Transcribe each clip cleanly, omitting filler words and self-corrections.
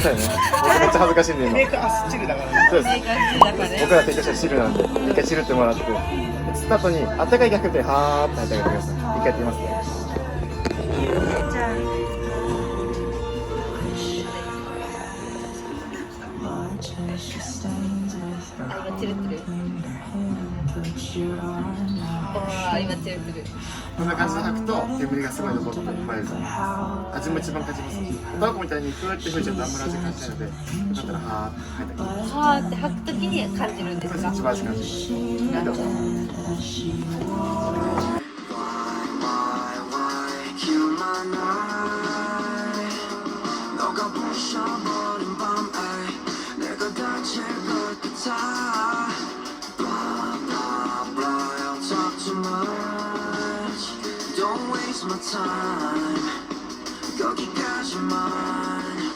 ださいね。僕めっちゃ恥ずかしいんで今。メーカースチルだからね。そうです。僕ら提供した汁なんで、一回チルってもらって、釣った後にあったかい逆ではーって入ってあげてください。一回やってみますね。じゃあ今チルってる。今チルってる。こんな感じで吐くと煙がすごい残っていっぱいです。味も一番感じます。タバコみたいにふーって吹いちゃうとあんまり味感じないので、よかったらはーって吐いてあげてください。はーって吐くときに感じるんですか？一番味感じます。はい、どうぞ。My time, go get cash in mine.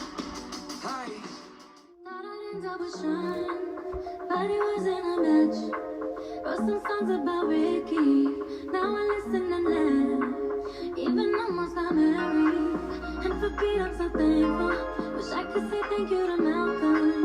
Hey, thought I'd end up with Sean, but it wasn't a match. Wrote some songs about Ricky. Now I listen and laugh. Even almost got married. And for Pete, I'm so thankful. Wish I could say thank you to Malcolm.